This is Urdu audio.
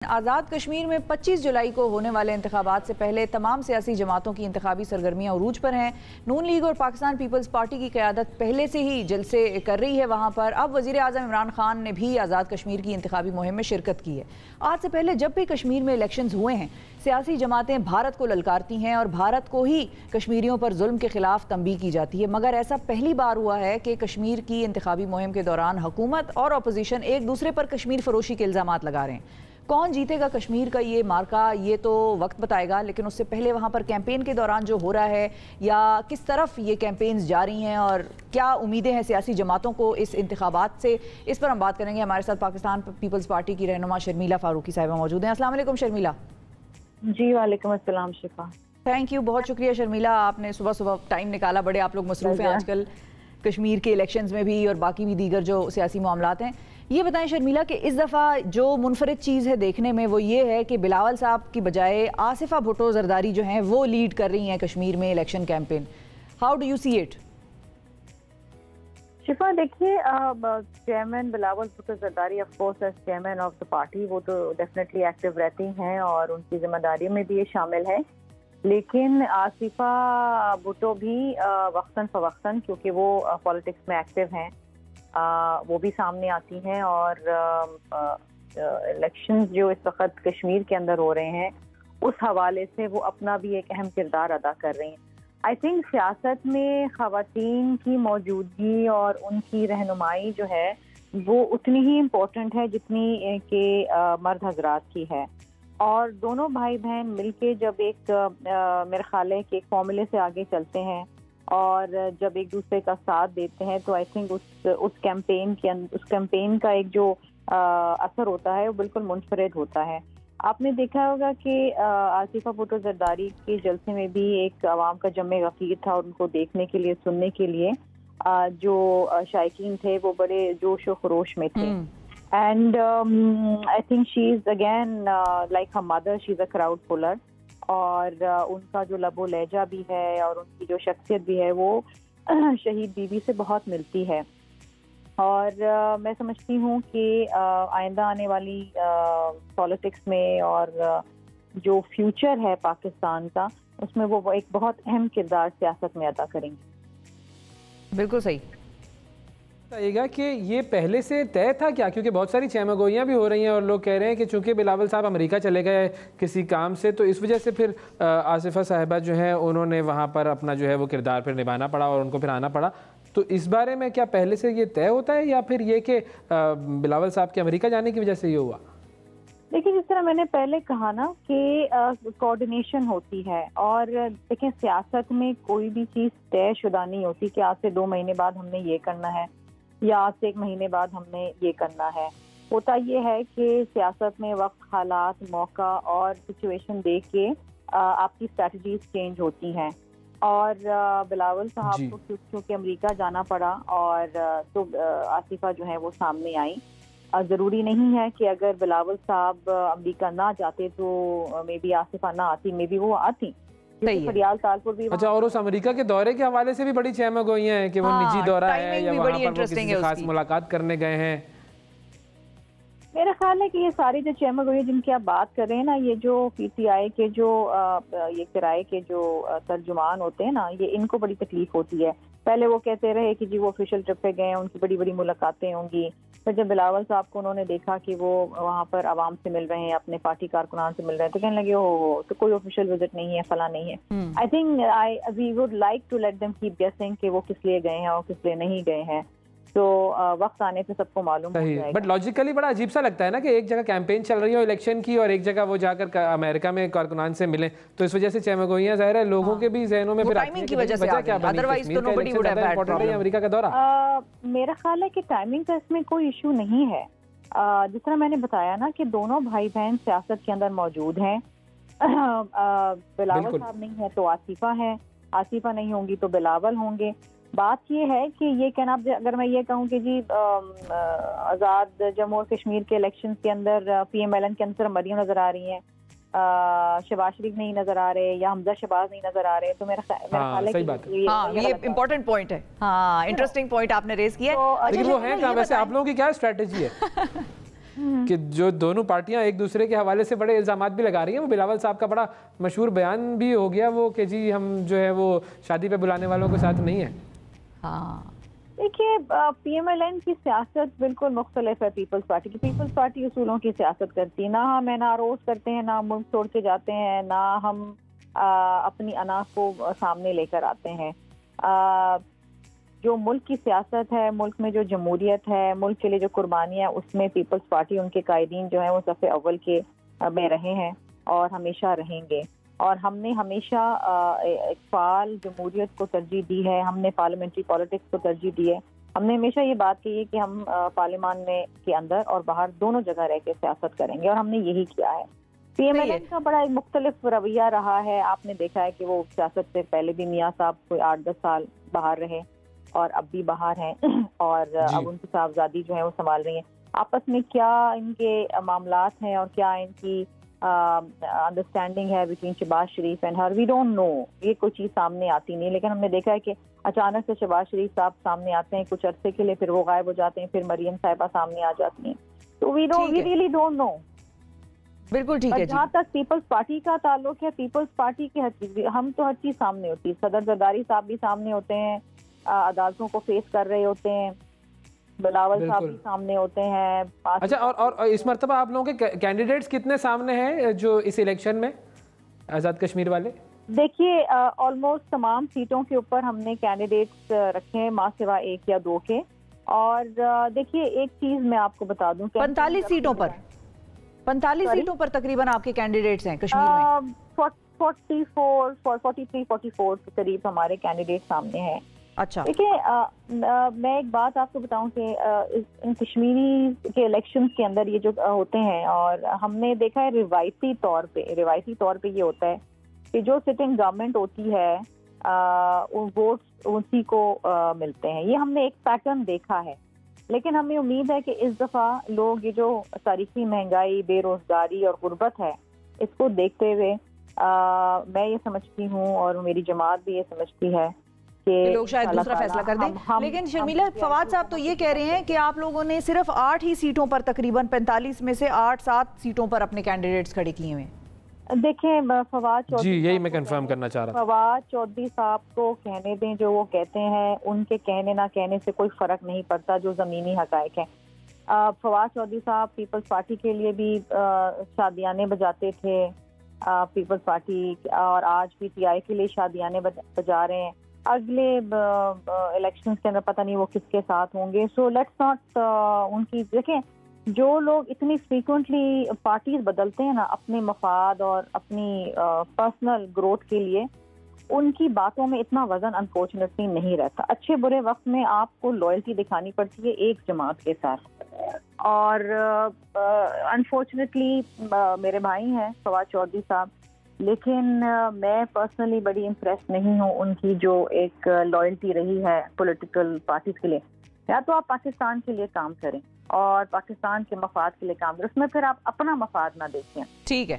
آزاد کشمیر میں 25 جولائی کو ہونے والے انتخابات سے پہلے تمام سیاسی جماعتوں کی انتخابی سرگرمیاں عروج پر ہیں۔ نون لیگ اور پاکستان پیپلز پارٹی کی قیادت پہلے سے ہی جلسے کر رہی ہے وہاں پر۔ اب وزیر اعظم عمران خان نے بھی آزاد کشمیر کی انتخابی مہم میں شرکت کی ہے۔ آج سے پہلے جب بھی کشمیر میں الیکشنز ہوئے ہیں، سیاسی جماعتیں بھارت کو للکارتی ہیں اور بھارت کو ہی کشمیریوں پر ظلم کے خلاف تنبیہ کی جاتی ہے، مگر ایسا پہلی بار ہوا ہے کہ کشمیر کی انتخابی مہم کے دوران حکومت اور اپوزیشن ایک دوسرے پر کشمیر فروشی کے الزامات لگا رہے ہیں۔ کون جیتے گا کشمیر کا یہ مارکا، یہ تو وقت بتائے گا، لیکن اس سے پہلے وہاں پر کیمپین کے دوران جو ہو رہا ہے یا کس طرف یہ کیمپینز جاری ہیں اور کیا امیدیں ہیں سیاسی جماعتوں کو اس انتخابات سے، اس پر ہم بات کریں گے۔ ہمارے ساتھ پاکستان پیپلز پارٹی کی رہنما شرمیلا فاروقی صاحبہ موجود ہیں۔ السلام علیکم شرمیلا۔ جی وعلیکم السلام شفا۔ تھینک یو، بہت شکریہ شرمیلا، آپ نے صبح ٹائم نکالا، بڑے آپ لوگ مصروف ہیں آج کل کشمیر کے الیکشنز میں بھی اور باقی بھی دیگر جو سیاسی معاملات ہیں۔ یہ بتائیں شرمیلا کہ اس دفعہ جو منفرد چیز ہے دیکھنے میں وہ یہ ہے کہ بلاول صاحب کی بجائے آصفہ بھٹو زرداری جو ہیں وہ لیڈ کر رہی ہیں کشمیر میں election campaign. How do you see it? شفا دیکھیے، chairman Bilawal Bhutto Zardari of course as chairman of the party وہ تو ڈیفینیٹلی ایکٹیو رہتی ہیں اور ان کی ذمہ داریوں میں بھی یہ شامل ہے، لیکن آصفہ بھٹو بھی وقتاً فوقتاً کیونکہ وہ پالیٹکس میں ایکٹیو ہیں وہ بھی سامنے آتی ہیں اور الیکشنز جو اس وقت کشمیر کے اندر ہو رہے ہیں اس حوالے سے وہ اپنا بھی ایک اہم کردار ادا کر رہی ہیں۔ آئی تھنک سیاست میں خواتین کی موجودگی اور ان کی رہنمائی جو ہے وہ اتنی ہی امپورٹنٹ ہے جتنی کہ مرد حضرات کی ہے، اور دونوں بھائی بہن مل کے جب ایک میرے خیال ہے کہ ایک فارمولے سے آگے چلتے ہیں اور جب ایک دوسرے کا ساتھ دیتے ہیں تو آئی تھنک اس کیمپین کا ایک جو اثر ہوتا ہے وہ بالکل منفرد ہوتا ہے۔ آپ نے دیکھا ہوگا کہ آصفہ بھٹو زرداری کے جلسے میں بھی ایک عوام کا جمع غفیر تھا اور ان کو دیکھنے کے لیے، سننے کے لیے جو شائقین تھے وہ بڑے جوش و خروش میں تھے۔ And I think she is again like her mother, she is a crowd polar, اور ان کا جو لب و لہجہ بھی ہے اور ان کی جو شخصیت بھی ہے وہ شہید بی بی سے بہت ملتی ہے، اور میں سمجھتی ہوں کہ آئندہ آنے والی پالیٹکس میں اور جو فیوچر ہے پاکستان کا اس میں وہ ایک بہت اہم کردار سیاست میں ادا کریں گے۔ بالکل صحیح بتائیے گا کہ یہ پہلے سے طے تھا کیا؟ کیونکہ بہت ساری چہمہ گوئیاں بھی ہو رہی ہیں اور لوگ کہہ رہے ہیں کہ چونکہ بلاول صاحب امریکہ چلے گئے کسی کام سے تو اس وجہ سے پھر آصفہ صاحبہ جو ہیں انہوں نے وہاں پر اپنا جو ہے وہ کردار پھر نبھانا پڑا اور ان کو پھر آنا پڑا، تو اس بارے میں کیا پہلے سے یہ طے ہوتا ہے یا پھر یہ کہ بلاول صاحب کے امریکہ جانے کی وجہ سے یہ ہوا؟ دیکھیں جس طرح میں نے پہلے کہا نا کہ کوآرڈینیشن ہوتی ہے، اور دیکھیں سیاست میں کوئی بھی چیز طے شدہ نہیں ہوتی کہ آج سے 2 مہینے بعد ہم نے یہ کرنا ہے یا آج سے 1 مہینے بعد ہم نے یہ کرنا ہے۔ ہوتا یہ ہے کہ سیاست میں وقت، حالات، موقع اور سچویشن دیکھ کے آپ کی اسٹریٹجیز چینج ہوتی ہیں، اور بلاول صاحب کو کیونکہ امریکہ جانا پڑا اور تو آصفہ جو ہے وہ سامنے آئی۔ ضروری نہیں ہے کہ اگر بلاول صاحب امریکہ نہ جاتے تو مے بی آصفہ نہ آتی، مے بی وہ آتی۔ فریال تالپور بھی اچھا، اور اس امریکہ کے دورے کے حوالے سے بھی بڑی چہمہ گوئیاں ہیں کہ وہ نجی دورہ ہے یا وہاں پر وہ کسی خاص ملاقات کرنے گئے ہیں۔ میرا خیال ہے کہ یہ ساری جو چہمہ گوئی جن کی آپ بات کر رہے ہیں نا، یہ جو پی ٹی آئی کے جو یہ کرائے کے جو ترجمان ہوتے ہیں نا، یہ ان کو بڑی تکلیف ہوتی ہے۔ پہلے وہ کہتے رہے کہ جی وہ آفیشیل ٹرپ پہ گئے ہیں، ان کی بڑی بڑی ملاقاتیں ہوں گی، پھر جب بلاول صاحب کو انہوں نے دیکھا کہ وہ وہاں پر عوام سے مل رہے ہیں، اپنے پارٹی کارکنان سے مل رہے ہیں، تو کہنے لگے تو کوئی آفیشیل وزٹ نہیں ہے، فلاں نہیں ہے۔ I think we would like to let them keep guessing کہ وہ کس لیے گئے ہیں اور کس لیے نہیں گئے ہیں، تو وقت آنے پہ سب کو معلوم ہو جائے گا۔ بٹ لاجیکلی بڑا عجیب سا لگتا ہے نا کہ ایک جگہ کیمپین چل رہی ہو الیکشن کی اور ایک جگہ وہ جا کر امریکہ میں کارکنان سے ملیں، تو اس وجہ سے چہمہ گوئیاں ظاہر ہے لوگوں کے بھی ذہنوں میں پھر ٹائمنگ کی وجہ سے ادروائز تو nobody would have had problem. امریکہ کا دورہ میرا خیال ہے کہ ٹائمنگ کا اس میں کوئی ایشو نہیں ہے۔ جس طرح میں نے بتایا نا کہ دونوں بھائی بہن سیاست کے اندر موجود ہیں، بلاول صاحب نہیں ہے تو آصفہ ہے، آصفہ نہیں ہوں گی تو بلاول ہوں گے۔ بات یہ ہے کہ یہ کہنا، اگر میں یہ کہوں کہ جی آزاد جموں اور کشمیر کے الیکشن کے اندر پی ایم ایل این کے اندر مریم نظر آ رہی ہیں، شہباز شریف نہیں نظر آ رہے یا حمزہ شہباز نہیں نظر آ رہے، تو میرا خیال ہے کہ یہ امپورٹنٹ پوائنٹ ہے، ہاں انٹرسٹنگ پوائنٹ آپ نے ریز کیا ہے۔ لیکن وہ ہیں کہاں ویسے؟ آپ لوگوں کی کیا اسٹریٹجی ہے؟ کہ جو دونوں پارٹیاں ایک دوسرے کے حوالے سے بڑے الزامات بھی لگا رہی ہیں. وہ بلاول صاحب کا بڑا مشہور بیان بھی ہو گیا وہ کہ جی ہم جو ہے وہ شادی پہ بلانے والوں کے ساتھ نہیں ہیں. ہاں دیکھیے پی ایم ایل این کی سیاست بالکل مختلف ہے پیپلز پارٹی کی. پیپلز پارٹی اصولوں کی سیاست کرتی ہے. نہ ہم این آر اوز کرتے ہیں, نہ ملک چھوڑ کے جاتے ہیں, نہ ہم اپنی انا کو سامنے لے کر آتے ہیں. جو ملک کی سیاست ہے, ملک میں جو جمہوریت ہے, ملک کے لیے جو قربانیاں, اس میں پیپلز پارٹی ان کے قائدین جو ہیں وہ صف اول کے میں رہے ہیں اور ہمیشہ رہیں گے. اور ہم نے ہمیشہ ایک فعال جمہوریت کو ترجیح دی ہے. ہم نے پارلیمنٹری پالیٹکس کو ترجیح دی ہے. ہم نے ہمیشہ یہ بات کی ہے کہ ہم پارلیمان میں کے اندر اور باہر دونوں جگہ رہ کے سیاست کریں گے, اور ہم نے یہی کیا ہے. پی ایم ایل این کا بڑا ایک مختلف رویہ رہا ہے. آپ نے دیکھا ہے کہ وہ سیاست سے پہلے بھی میاں صاحب کوئی 8-10 سال باہر رہے اور اب بھی باہر ہیں, اور اب ان کی صاحبزادی جو ہے وہ سنبھال رہی ہیں. آپس میں کیا ان کے معاملات ہیں اور کیا ان کی انڈرسٹینڈنگ ہے between Shehbaz Sharif and her, we don't know. یہ کوئی چیز سامنے آتی نہیں, لیکن ہم نے دیکھا ہے کہ اچانک سے شہباز شریف صاحب سامنے آتے ہیں کچھ عرصے کے لیے, پھر وہ غائب ہو جاتے ہیں, پھر مریم صاحبہ سامنے آ جاتی ہیں. تو وی ریئلی ڈونٹ نو. بالکل ٹھیک ہے. جہاں تک پیپلز پارٹی کا تعلق ہے, پیپلز پارٹی کی ہر چیز, ہم تو ہر چیز سامنے ہوتی ہے. صدر زرداری صاحب بھی سامنے ہوتے ہیں, عدالتوں کو فیس کر رہے ہوتے ہیں, بلاول صاحب بھی سامنے ہوتے ہیں. اچھا, اور اس مرتبہ آپ لوگوں کے کینڈیڈیٹس کتنے سامنے ہیں جو اس الیکشن میں آزاد کشمیر والے؟ دیکھیے آلموسٹ تمام سیٹوں کے اوپر ہم نے کینڈیڈیٹس رکھے ہیں, ماں سوا 1 یا 2 کے. اور دیکھیے ایک چیز میں آپ کو بتا دوں کہ 45 سیٹوں پر 45 سیٹوں پر تقریباً آپ کے کینڈیڈیٹس ہیں کشمیر میں. 44 کے قریب ہمارے کینڈیڈیٹ سامنے ہیں. اچھا دیکھیے میں ایک بات آپ کو بتاؤں کہ ان کشمیری کے الیکشنز کے اندر یہ جو ہوتے ہیں, اور ہم نے دیکھا ہے روایتی طور پہ یہ ہوتا ہے کہ جو سٹنگ گورنمنٹ ہوتی ہے ووٹس اسی کو ملتے ہیں. یہ ہم نے ایک پیٹرن دیکھا ہے. لیکن ہمیں امید ہے کہ اس دفعہ لوگ یہ جو تاریخی مہنگائی, بے روزگاری اور غربت ہے, اس کو دیکھتے ہوئے میں یہ سمجھتی ہوں اور میری جماعت بھی یہ سمجھتی ہے کہ لوگ شاید دوسرا فیصلہ کر دیں. لیکن شرمیلا, فواد صاحب تو یہ کہہ رہے ہیں کہ آپ لوگوں نے صرف 8 ہی سیٹوں پر, تقریباً 45 میں سے 8-7 سیٹوں پر اپنے کینڈیڈیٹس کھڑے کیے ہوئے. دیکھیں فواد چودھری, جی یہی میں کنفرم کرنا چاہ رہا تھا. فواد چودھری صاحب کو کہنے دیں جو وہ کہتے ہیں. ان کے کہنے نہ کہنے سے کوئی فرق نہیں پڑتا جو زمینی حقائق ہیں. فواد چودھری صاحب پیپلز پارٹی کے لیے بھی شادیانے بجاتے تھے پیپلز پارٹی, اور آج پی ٹی آئی کے لیے شادیانے بجا رہے ہیں. اگلے الیکشنز کے اندر پتہ نہیں وہ کس کے ساتھ ہوں گے. سو لیٹس ناٹ ان کی, دیکھیں جو لوگ اتنی فریکوینٹلی پارٹیز بدلتے ہیں نا اپنے مفاد اور اپنی پرسنل گروتھ کے لیے, ان کی باتوں میں اتنا وزن انفارچونیٹلی نہیں رہتا. اچھے برے وقت میں آپ کو لائلٹی دکھانی پڑتی ہے ایک جماعت کے ساتھ, اور انفارچونیٹلی میرے بھائی ہیں فواد چودھری صاحب, لیکن میں پرسنلی بڑی امپریس نہیں ہوں ان کی جو ایک لائلٹی رہی ہے پولیٹیکل پارٹیز کے لیے. یا تو آپ پاکستان کے لیے کام کریں اور پاکستان کے مفاد کے لیے کام کریں, اس میں پھر آپ اپنا مفاد نہ دیکھیں. ٹھیک ہے.